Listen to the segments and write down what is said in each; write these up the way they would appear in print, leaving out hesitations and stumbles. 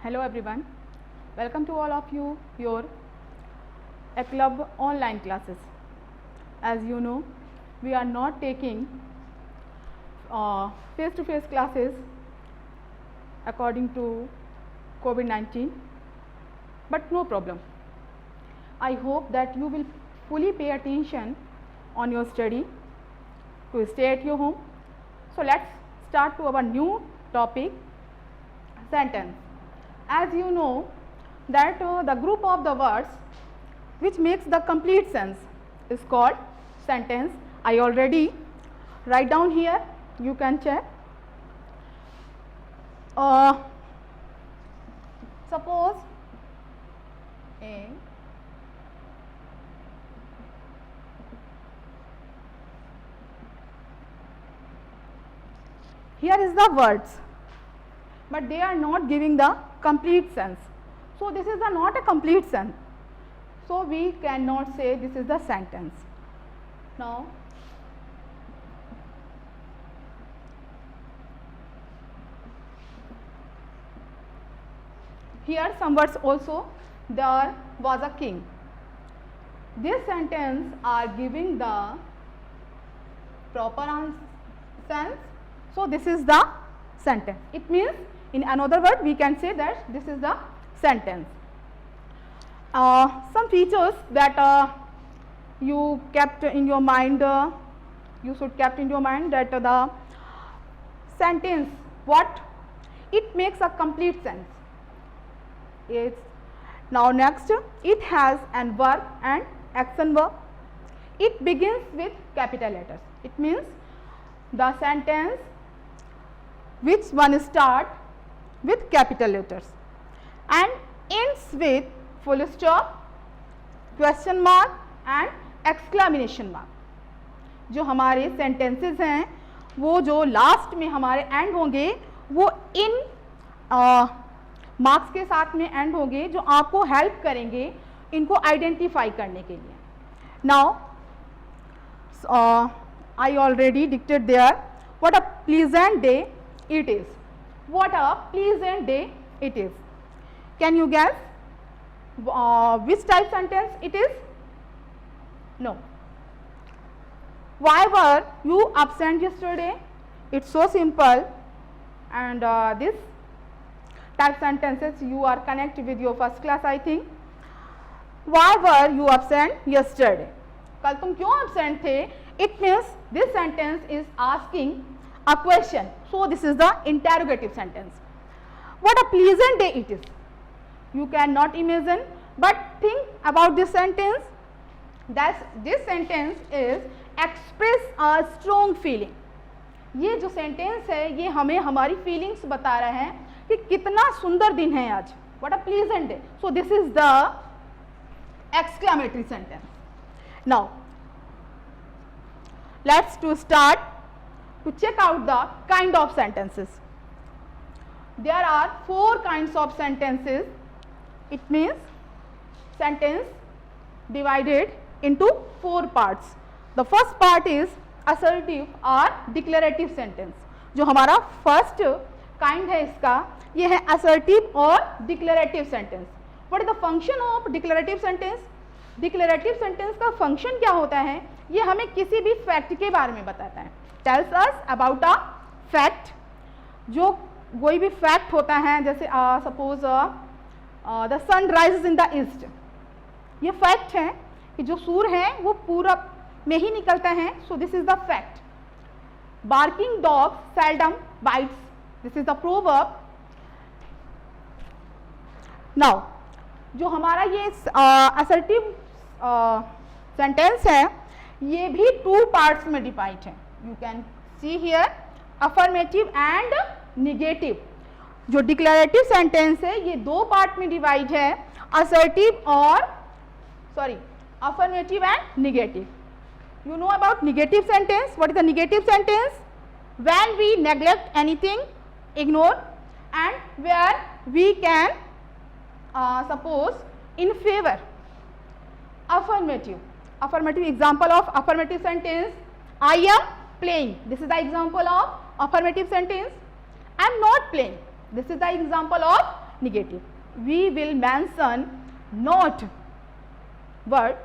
Hello everyone, welcome to all of you your ECLUB online classes. As you know, we are not taking face-to-face classes according to COVID-19, but no problem. I hope that you will fully pay attention on your study to stay at your home. So let's start to our new topic, sentence. As you know that the group of the words which makes the complete sense is called sentence. I already write down here, you can check. Suppose here is the words, but they are not giving the complete sense. So this is not a complete sense. So we cannot say this is the sentence. Now here some words also, there was a king. This sentence are giving the proper sense. So this is the sentence. It means in another word we can say that this is the sentence. Some features that you kept in your mind, you should kept in your mind that the sentence, what it makes a complete sense. It's now next, it has an verb and action verb. It begins with capital letters. It means the sentence which one start with capital letters and ends with full stop, question mark and exclamation mark. जो हमारे sentences हैं वो जो last में हमारे end होंगे वो इन marks के साथ में एंड होंगे जो आपको हेल्प करेंगे इनको आइडेंटिफाई करने के लिए. Now I already dictated there. What a pleasant day it is. What a pleasant day it is. Can you guess which type sentence it is? No. Why were you absent yesterday? It's so simple, and this type sentences you are connected with your first class, I think. Why were you absent yesterday? कल तुम क्यों absent थे? It means this sentence is asking a question. So this is the interrogative sentence. What a pleasant day it is. You cannot imagine, but think about this sentence. That this sentence is express a strong feeling. ये जो sentence है ये हमें हमारी feelings बता रहा है कि कितना सुंदर दिन है आज. What a pleasant day. So this is the exclamatory sentence. Now let's to start to check out the kind of sentences. There are 4 kinds of sentences. It means sentence divided into 4 parts. The first part is assertive or declarative sentence. जो हमारा first kind है इसका ये है assertive और declarative sentence. What is the function of declarative sentence? Declarative sentence का function क्या होता है? ये हमें किसी भी fact के बारे में बताता है. Tells us about a fact. जो कोई भी fact होता है जैसे suppose the sun rises in the east. ये fact है कि जो सूर्य है वो पूरब में ही निकलता है. So this is the fact. Barking dog seldom bites. This is the proverb. Now जो हमारा ये assertive sentence है ये भी 2 parts में डिवाइड है. You can see here affirmative and negative. जो declarative sentence है ये 2 पार्ट में डिवाइड है, assertive और affirmative and negative. You know about negative sentence? What is the negative sentence? When we neglect anything, ignore, and where we can suppose in favor. Affirmative. Affirmative example of affirmative sentence. I am playing. This is the example of affirmative sentence. I am not playing. This is the example of negative. We will mention not word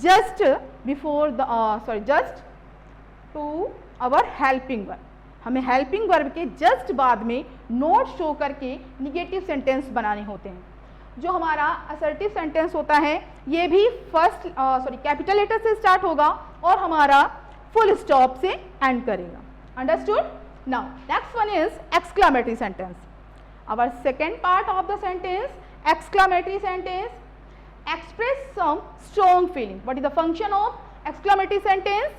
just before the just to our helping verb. हमें helping verb के just बाद में note show करके negative sentence बनाने होते हैं. जो हमारा असर्टिव सेंटेंस होता है ये भी फर्स्ट कैपिटल लेटर से स्टार्ट होगा और हमारा फुल स्टॉप से एंड करेगा. Understood? Now next one is exclamatory sentence. Our second part of the sentence, exclamatory sentence express some strong feeling. What is the function of exclamatory sentence?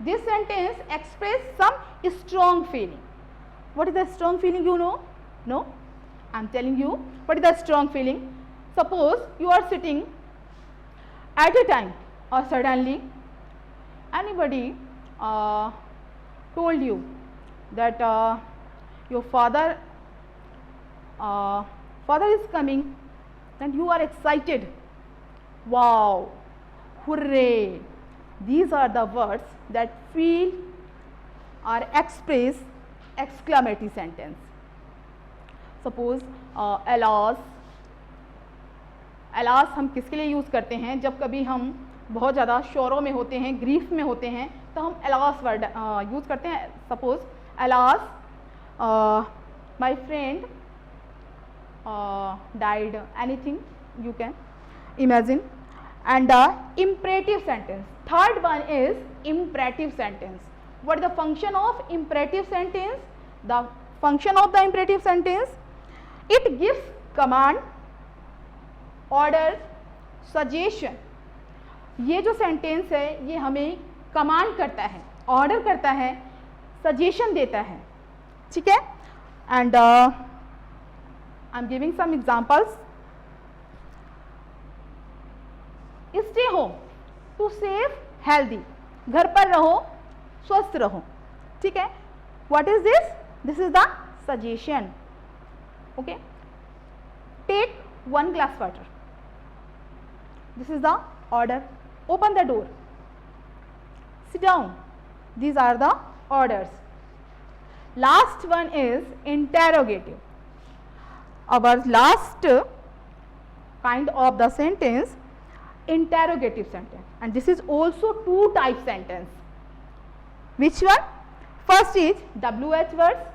This sentence express some strong feeling. What is the strong feeling, you know? No? I am telling you what is the strong feeling. Suppose you are sitting at a time or suddenly anybody told you that your father is coming, and you are excited. Wow, hooray. These are the words that feel or express exclamatory sentence. Suppose alas. alas हम किसके लिए use करते हैं? जब कभी हम बहुत ज़्यादा शोरों में होते हैं, ग्रीफ में होते हैं, तो हम alas वर्ड यूज़ करते हैं. Suppose alas my friend died, anything you can imagine. And imperative sentence, third one is imperative sentence. What is the function of imperative sentence? The function of the imperative sentence, it gives command, order, suggestion. ये जो sentence है ये हमें command करता है, order करता है, suggestion देता है. ठीक है? And I'm giving some examples. Stay home to save healthy. घर पर रहो, स्वस्थ रहो. ठीक है? What is this? This is the suggestion. Okay? Take 1 glass water. This is the order. Open the door. Sit down. These are the orders. Last one is interrogative. Our last kind of the sentence, interrogative sentence, and this is also 2 type sentence. Which one? First is WH words.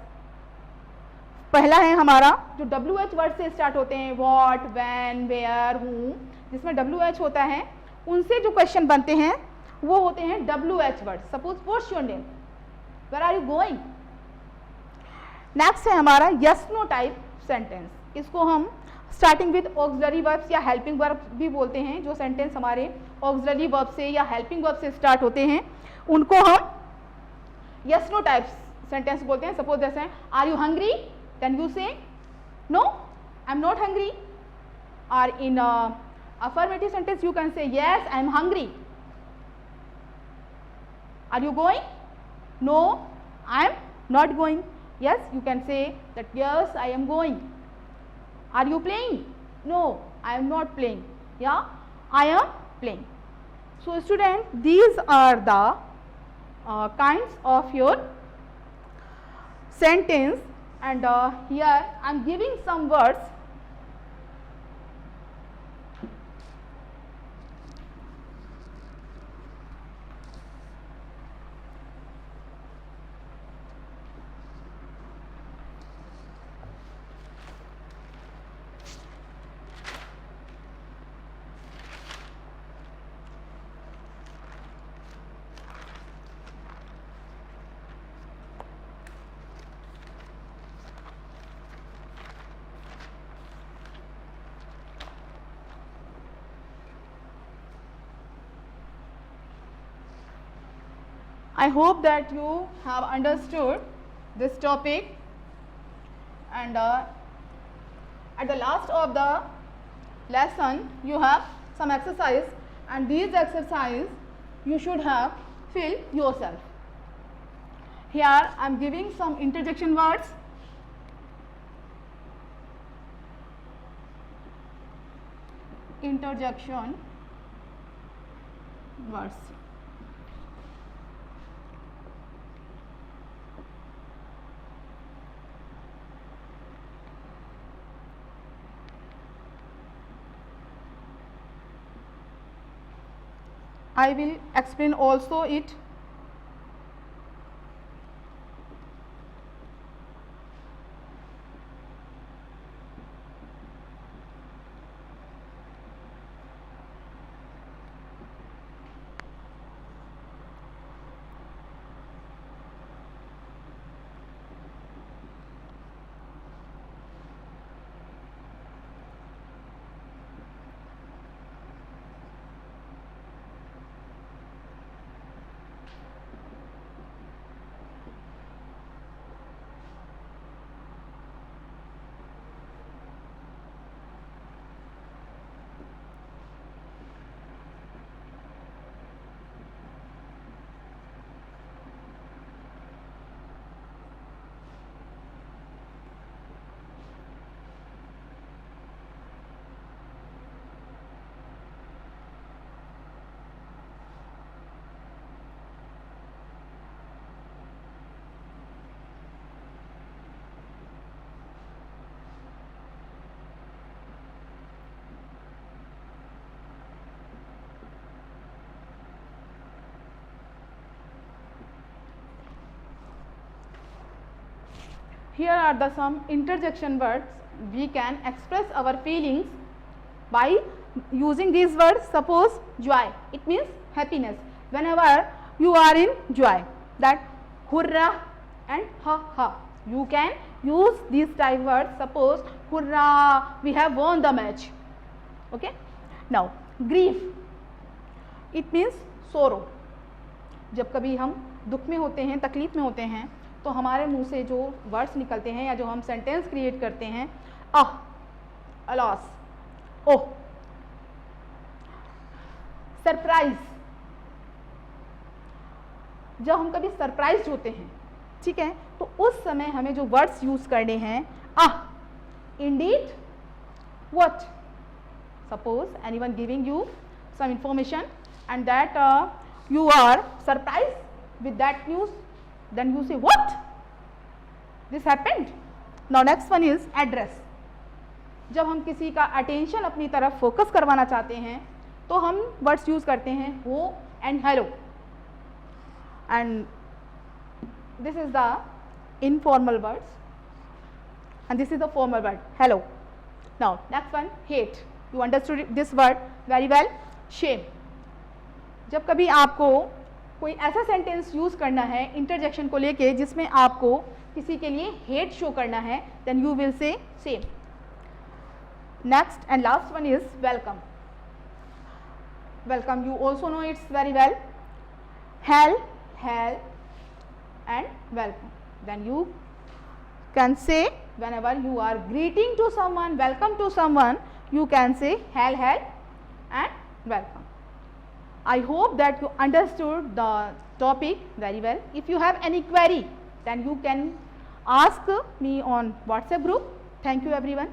पहला है हमारा जो WH word से start होते हैं, what, when, where, whom, जिसमें WH होता है, उनसे जो क्वेश्चन बनते हैं वो होते हैं WH word. Suppose what's your name, where are you going. Next है हमारा yes no टाइप सेंटेंस. इसको हम स्टार्टिंग विद ऑक्सिलरी वर्ब्स या हेल्पिंग वर्ब भी बोलते हैं. जो सेंटेंस हमारे ऑक्सिलरी वर्ब से या हेल्पिंग वर्ब से स्टार्ट होते हैं उनको हम यस नो टाइप सेंटेंस बोलते हैं. सपोज जैसे are you hungry, then you say no I am not hungry. और in affirmative sentence you can say yes I am hungry. Are you going, no I am not going. Yes, you can say that yes, I am going. Are you playing? No, I am not playing. Yeah, I am playing. So student, these are the kinds of your sentence, and here I am giving some words. I hope that you have understood this topic, and at the last of the lesson you have some exercise, and these exercise you should have fill yourself. Here I am giving some interjection words. Interjection words. I will explain also it. Here are the some interjection words. We can express our feelings by using these words. Suppose joy, it means happiness. Whenever you are in joy, that hurrah and ha ha, you can use these type words. Suppose hurrah, we have won the match. Okay. Now grief, it means sorrow. जब कभी हम दुख में होते हैं, तकलीफ में होते हैं, तो हमारे मुंह से जो वर्ड्स निकलते हैं या जो हम सेंटेंस क्रिएट करते हैं, अलास, ओह, सरप्राइज. जब हम कभी सरप्राइज होते हैं, ठीक है, तो उस समय हमें जो वर्ड्स यूज करने हैं, indeed, what. Suppose anyone giving you some information and that you are surprised with that news, then you say what, this happened. Now next one is address. जब हम किसी का अटेंशन अपनी तरफ फोकस करवाना चाहते हैं तो हम वर्ड्स यूज करते हैं हो and hello, and this is the informal words and this is the formal word hello. Now next one hate. You understood this word very well. shame. जब कभी आपको कोई ऐसा सेंटेंस यूज करना है इंटरजेक्शन को लेके जिसमें आपको किसी के लिए हेट शो करना है, then you will say same. Next and last one is welcome. Welcome you also know it's very well. Hell and welcome. Then you can say whenever you are greeting to someone, welcome to someone, you can say hell and welcome. I hope that you understood the topic very well. If you have any query, then you can ask me on WhatsApp group. Thank you everyone.